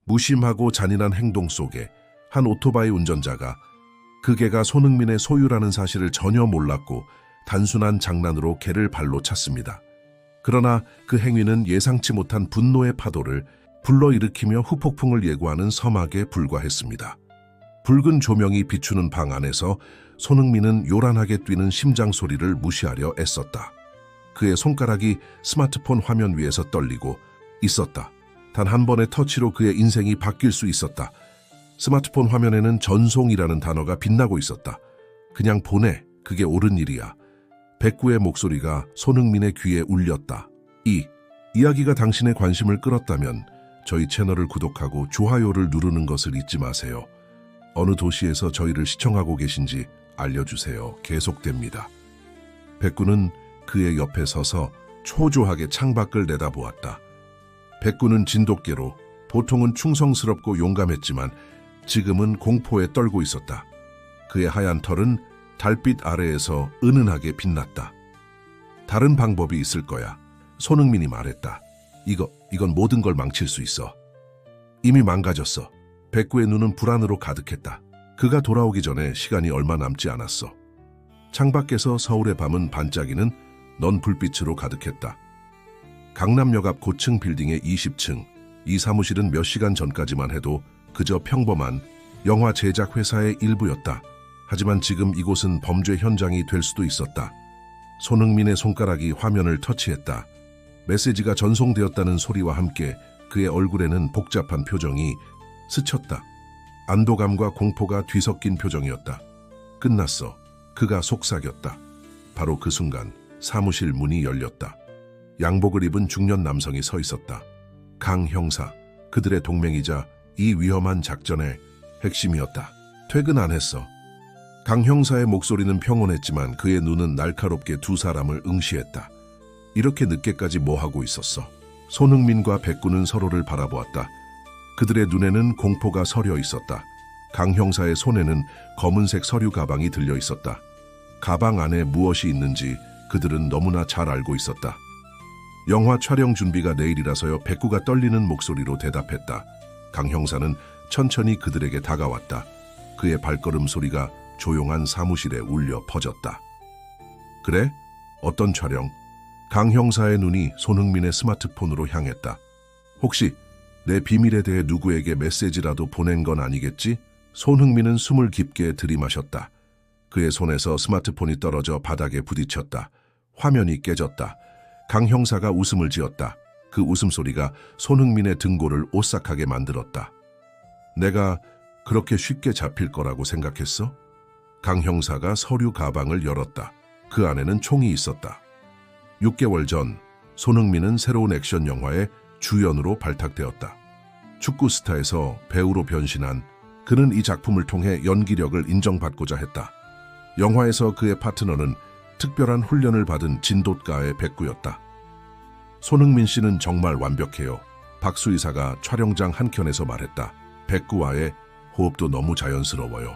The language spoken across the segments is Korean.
무심하고 잔인한 행동 속에 한 오토바이 운전자가 그 개가 손흥민의 소유라는 사실을 전혀 몰랐고 단순한 장난으로 개를 발로 찼습니다. 그러나 그 행위는 예상치 못한 분노의 파도를 불러일으키며 후폭풍을 예고하는 서막에 불과했습니다. 붉은 조명이 비추는 방 안에서 손흥민은 요란하게 뛰는 심장 소리를 무시하려 애썼다. 그의 손가락이 스마트폰 화면 위에서 떨리고 있었다. 단 한 번의 터치로 그의 인생이 바뀔 수 있었다. 스마트폰 화면에는 전송이라는 단어가 빛나고 있었다. 그냥 보내, 그게 옳은 일이야. 백구의 목소리가 손흥민의 귀에 울렸다. 이야기가 당신의 관심을 끌었다면 저희 채널을 구독하고 좋아요를 누르는 것을 잊지 마세요. 어느 도시에서 저희를 시청하고 계신지 알려주세요. 계속됩니다. 백구는 그의 옆에 서서 초조하게 창밖을 내다보았다. 백구는 진돗개로 보통은 충성스럽고 용감했지만 지금은 공포에 떨고 있었다. 그의 하얀 털은 달빛 아래에서 은은하게 빛났다. 다른 방법이 있을 거야. 손흥민이 말했다. 이건 모든 걸 망칠 수 있어. 이미 망가졌어. 백구의 눈은 불안으로 가득했다. 그가 돌아오기 전에 시간이 얼마 남지 않았어. 창밖에서 서울의 밤은 반짝이는 넌 불빛으로 가득했다. 강남역 앞 고층 빌딩의 20층. 이 사무실은 몇 시간 전까지만 해도 그저 평범한 영화 제작 회사의 일부였다. 하지만 지금 이곳은 범죄 현장이 될 수도 있었다. 손흥민의 손가락이 화면을 터치했다. 메시지가 전송되었다는 소리와 함께 그의 얼굴에는 복잡한 표정이 스쳤다. 안도감과 공포가 뒤섞인 표정이었다. 끝났어. 그가 속삭였다. 바로 그 순간 사무실 문이 열렸다. 양복을 입은 중년 남성이 서 있었다. 강 형사, 그들의 동맹이자 이 위험한 작전의 핵심이었다. 퇴근 안 했어. 강 형사의 목소리는 평온했지만 그의 눈은 날카롭게 두 사람을 응시했다. 이렇게 늦게까지 뭐 하고 있었어? 손흥민과 백구는 서로를 바라보았다. 그들의 눈에는 공포가 서려 있었다. 강 형사의 손에는 검은색 서류 가방이 들려 있었다. 가방 안에 무엇이 있는지 그들은 너무나 잘 알고 있었다. 영화 촬영 준비가 내일이라서요. 백구가 떨리는 목소리로 대답했다. 강 형사는 천천히 그들에게 다가왔다. 그의 발걸음 소리가 조용한 사무실에 울려 퍼졌다. 그래? 어떤 촬영? 강 형사의 눈이 손흥민의 스마트폰으로 향했다. 혹시 내 비밀에 대해 누구에게 메시지라도 보낸 건 아니겠지? 손흥민은 숨을 깊게 들이마셨다. 그의 손에서 스마트폰이 떨어져 바닥에 부딪혔다. 화면이 깨졌다. 강 형사가 웃음을 지었다. 그 웃음소리가 손흥민의 등골을 오싹하게 만들었다. 내가 그렇게 쉽게 잡힐 거라고 생각했어? 강 형사가 서류 가방을 열었다. 그 안에는 총이 있었다. 6개월 전 손흥민은 새로운 액션 영화의 주연으로 발탁되었다. 축구 스타에서 배우로 변신한 그는 이 작품을 통해 연기력을 인정받고자 했다. 영화에서 그의 파트너는 특별한 훈련을 받은 진돗가의 백구였다. 손흥민 씨는 정말 완벽해요. 박수 의사가 촬영장 한켠에서 말했다. 백구와의 호흡도 너무 자연스러워요.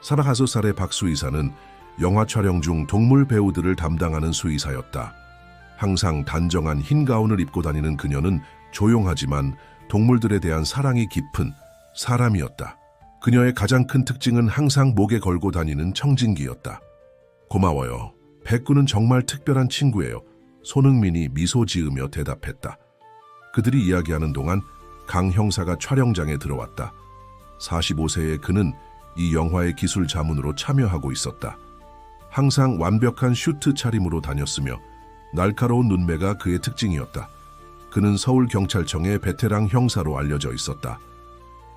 35살의 박수 의사는 영화 촬영 중 동물 배우들을 담당하는 수의사였다. 항상 단정한 흰 가운을 입고 다니는 그녀는 조용하지만 동물들에 대한 사랑이 깊은 사람이었다. 그녀의 가장 큰 특징은 항상 목에 걸고 다니는 청진기였다. 고마워요. 백구는 정말 특별한 친구예요. 손흥민이 미소 지으며 대답했다. 그들이 이야기하는 동안 강 형사가 촬영장에 들어왔다. 45세의 그는 이 영화의 기술 자문으로 참여하고 있었다. 항상 완벽한 슈트 차림으로 다녔으며 날카로운 눈매가 그의 특징이었다. 그는 서울경찰청의 베테랑 형사로 알려져 있었다.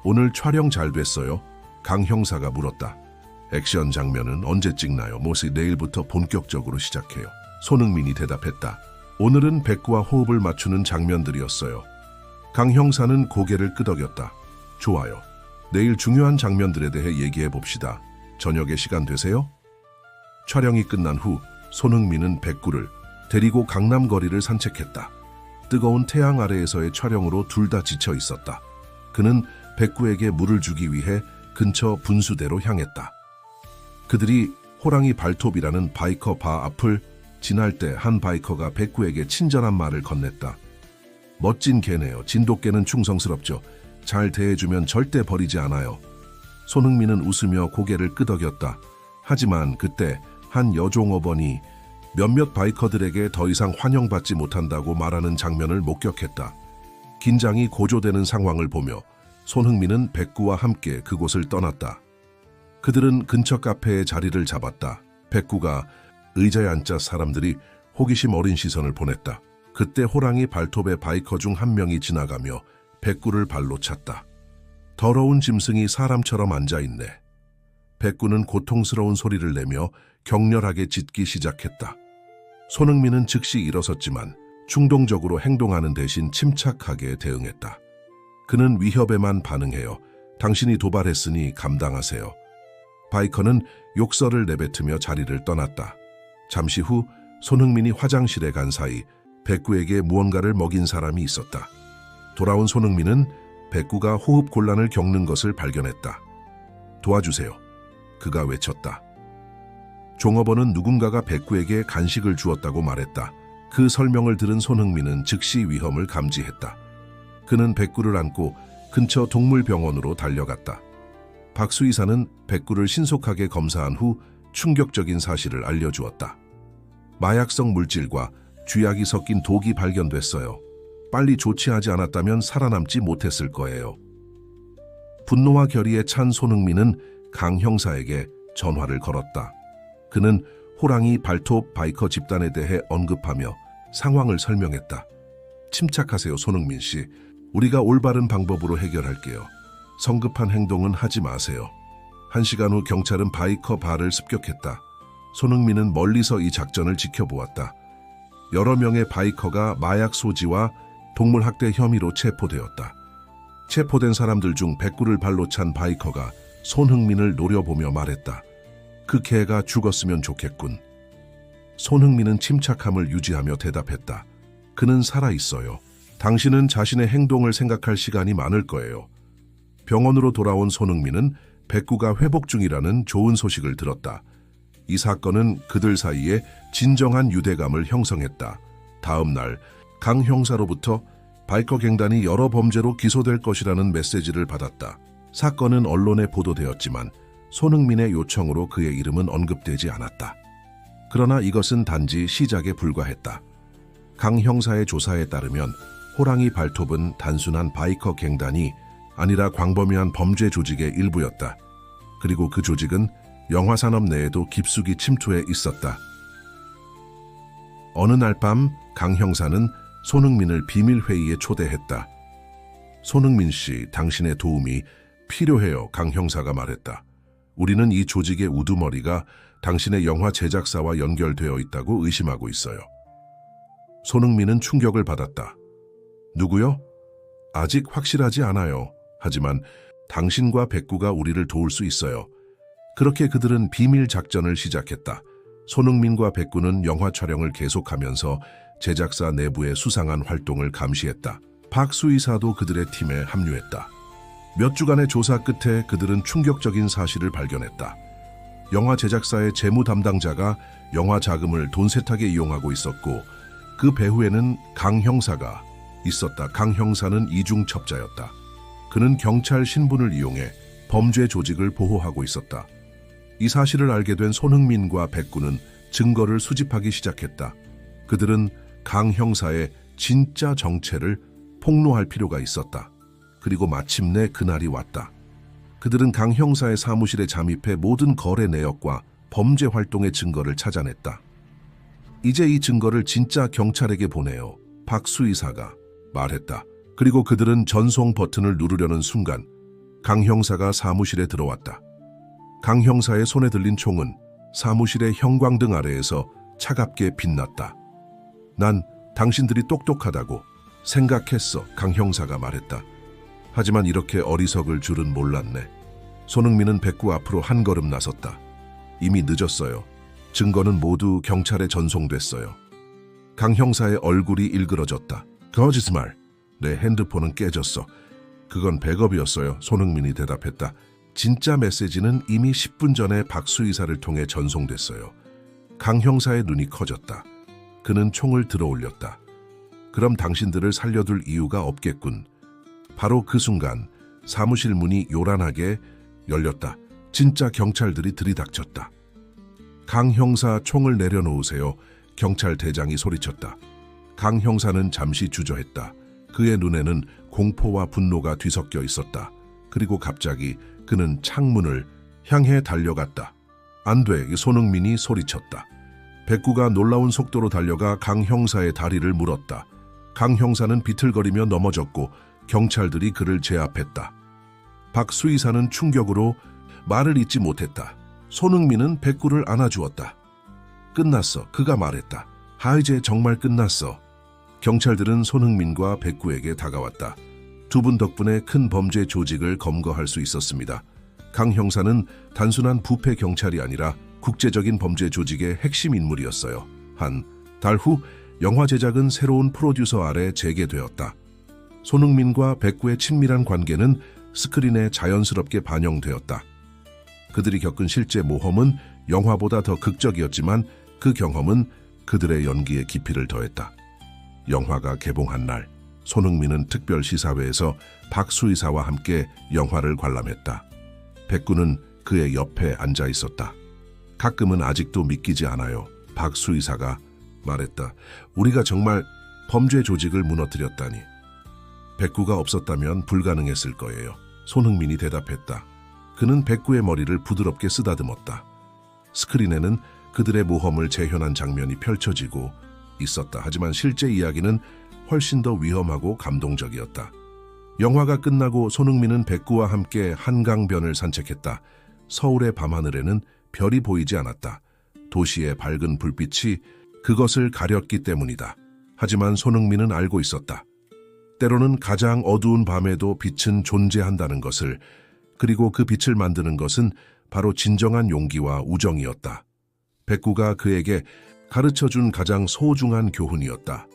오늘 촬영 잘 됐어요? 강 형사가 물었다. 액션 장면은 언제 찍나요? 모시 내일부터 본격적으로 시작해요. 손흥민이 대답했다. 오늘은 백구와 호흡을 맞추는 장면들이었어요. 강 형사는 고개를 끄덕였다. 좋아요. 내일 중요한 장면들에 대해 얘기해 봅시다. 저녁에 시간 되세요? 촬영이 끝난 후 손흥민은 백구를 데리고 강남 거리를 산책했다. 뜨거운 태양 아래에서의 촬영으로 둘 다 지쳐 있었다. 그는 백구에게 물을 주기 위해 근처 분수대로 향했다. 그들이 호랑이 발톱이라는 바이커 바 앞을 지날 때 한 바이커가 백구에게 친절한 말을 건넸다. 멋진 개네요. 진돗개는 충성스럽죠. 잘 대해주면 절대 버리지 않아요. 손흥민은 웃으며 고개를 끄덕였다. 하지만 그때 한 여종업원이 몇몇 바이커들에게 더 이상 환영받지 못한다고 말하는 장면을 목격했다. 긴장이 고조되는 상황을 보며 손흥민은 백구와 함께 그곳을 떠났다. 그들은 근처 카페에 자리를 잡았다. 백구가 의자에 앉자 사람들이 호기심 어린 시선을 보냈다. 그때 호랑이 발톱의 바이커 중 한 명이 지나가며 백구를 발로 찼다. 더러운 짐승이 사람처럼 앉아있네. 백구는 고통스러운 소리를 내며 격렬하게 짖기 시작했다. 손흥민은 즉시 일어섰지만 충동적으로 행동하는 대신 침착하게 대응했다. 그는 위협에만 반응해요. 당신이 도발했으니 감당하세요. 바이커는 욕설을 내뱉으며 자리를 떠났다. 잠시 후 손흥민이 화장실에 간 사이 백구에게 무언가를 먹인 사람이 있었다. 돌아온 손흥민은 백구가 호흡 곤란을 겪는 것을 발견했다. 도와주세요. 그가 외쳤다. 종업원은 누군가가 백구에게 간식을 주었다고 말했다. 그 설명을 들은 손흥민은 즉시 위험을 감지했다. 그는 백구를 안고 근처 동물병원으로 달려갔다. 박수의사는 백구를 신속하게 검사한 후 충격적인 사실을 알려주었다. 마약성 물질과 쥐약이 섞인 독이 발견됐어요. 빨리 조치하지 않았다면 살아남지 못했을 거예요. 분노와 결의에 찬 손흥민은 강 형사에게 전화를 걸었다. 그는 호랑이 발톱 바이커 집단에 대해 언급하며 상황을 설명했다. 침착하세요, 손흥민 씨. 우리가 올바른 방법으로 해결할게요. 성급한 행동은 하지 마세요. 1시간 후 경찰은 바이커 바를 습격했다. 손흥민은 멀리서 이 작전을 지켜보았다. 여러 명의 바이커가 마약 소지와 동물학대 혐의로 체포되었다. 체포된 사람들 중 백구를 발로 찬 바이커가 손흥민을 노려보며 말했다. 그 개가 죽었으면 좋겠군. 손흥민은 침착함을 유지하며 대답했다. 그는 살아있어요. 당신은 자신의 행동을 생각할 시간이 많을 거예요. 병원으로 돌아온 손흥민은 백구가 회복 중이라는 좋은 소식을 들었다. 이 사건은 그들 사이에 진정한 유대감을 형성했다. 다음 날 강 형사로부터 바이커 갱단이 여러 범죄로 기소될 것이라는 메시지를 받았다. 사건은 언론에 보도되었지만 손흥민의 요청으로 그의 이름은 언급되지 않았다. 그러나 이것은 단지 시작에 불과했다. 강 형사의 조사에 따르면 호랑이 발톱은 단순한 바이커 갱단이 아니라 광범위한 범죄 조직의 일부였다. 그리고 그 조직은 영화산업 내에도 깊숙이 침투해 있었다. 어느 날 밤 강 형사는 손흥민을 비밀회의에 초대했다. 손흥민 씨, 당신의 도움이 필요해요, 강 형사가 말했다. 우리는 이 조직의 우두머리가 당신의 영화 제작사와 연결되어 있다고 의심하고 있어요. 손흥민은 충격을 받았다. 누구요? 아직 확실하지 않아요. 하지만 당신과 백구가 우리를 도울 수 있어요. 그렇게 그들은 비밀 작전을 시작했다. 손흥민과 백구는 영화 촬영을 계속하면서 제작사 내부의 수상한 활동을 감시했다. 박 수의사도 그들의 팀에 합류했다. 몇 주간의 조사 끝에 그들은 충격적인 사실을 발견했다. 영화 제작사의 재무 담당자가 영화 자금을 돈 세탁에 이용하고 있었고 그 배후에는 강 형사가 있었다. 강 형사는 이중첩자였다. 그는 경찰 신분을 이용해 범죄 조직을 보호하고 있었다. 이 사실을 알게 된 손흥민과 백구는 증거를 수집하기 시작했다. 그들은 강 형사의 진짜 정체를 폭로할 필요가 있었다. 그리고 마침내 그날이 왔다. 그들은 강 형사의 사무실에 잠입해 모든 거래 내역과 범죄 활동의 증거를 찾아냈다. 이제 이 증거를 진짜 경찰에게 보내요. 박 수의사가 말했다. 그리고 그들은 전송 버튼을 누르려는 순간 강 형사가 사무실에 들어왔다. 강 형사의 손에 들린 총은 사무실의 형광등 아래에서 차갑게 빛났다. 난 당신들이 똑똑하다고 생각했어, 강 형사가 말했다. 하지만 이렇게 어리석을 줄은 몰랐네. 손흥민은 백구 앞으로 한 걸음 나섰다. 이미 늦었어요. 증거는 모두 경찰에 전송됐어요. 강 형사의 얼굴이 일그러졌다. 거짓말. 내 핸드폰은 깨졌어. 그건 백업이었어요. 손흥민이 대답했다. 진짜 메시지는 이미 10분 전에 박 수의사를 통해 전송됐어요. 강 형사의 눈이 커졌다. 그는 총을 들어올렸다. 그럼 당신들을 살려둘 이유가 없겠군. 바로 그 순간 사무실 문이 요란하게 열렸다. 진짜 경찰들이 들이닥쳤다. 강 형사 총을 내려놓으세요. 경찰 대장이 소리쳤다. 강 형사는 잠시 주저했다. 그의 눈에는 공포와 분노가 뒤섞여 있었다. 그리고 갑자기 그는 창문을 향해 달려갔다. 안 돼, 손흥민이 소리쳤다. 백구가 놀라운 속도로 달려가 강 형사의 다리를 물었다. 강 형사는 비틀거리며 넘어졌고 경찰들이 그를 제압했다. 박 수의사는 충격으로 말을 잇지 못했다. 손흥민은 백구를 안아주었다. 끝났어. 그가 말했다. 이제 정말 끝났어. 경찰들은 손흥민과 백구에게 다가왔다. 두 분 덕분에 큰 범죄 조직을 검거할 수 있었습니다. 강 형사는 단순한 부패 경찰이 아니라 국제적인 범죄 조직의 핵심 인물이었어요. 한 달 후 영화 제작은 새로운 프로듀서 아래 재개되었다. 손흥민과 백구의 친밀한 관계는 스크린에 자연스럽게 반영되었다. 그들이 겪은 실제 모험은 영화보다 더 극적이었지만 그 경험은 그들의 연기에 깊이를 더했다. 영화가 개봉한 날, 손흥민은 특별 시사회에서 박 수의사와 함께 영화를 관람했다. 백구는 그의 옆에 앉아 있었다. 가끔은 아직도 믿기지 않아요. 박 수의사가 말했다. 우리가 정말 범죄 조직을 무너뜨렸다니. 백구가 없었다면 불가능했을 거예요. 손흥민이 대답했다. 그는 백구의 머리를 부드럽게 쓰다듬었다. 스크린에는 그들의 모험을 재현한 장면이 펼쳐지고 있었다. 하지만 실제 이야기는 훨씬 더 위험하고 감동적이었다. 영화가 끝나고 손흥민은 백구와 함께 한강변을 산책했다. 서울의 밤하늘에는 별이 보이지 않았다. 도시의 밝은 불빛이 그것을 가렸기 때문이다. 하지만 손흥민은 알고 있었다. 때로는 가장 어두운 밤에도 빛은 존재한다는 것을, 그리고 그 빛을 만드는 것은 바로 진정한 용기와 우정이었다. 백구가 그에게 가르쳐준 가장 소중한 교훈이었다.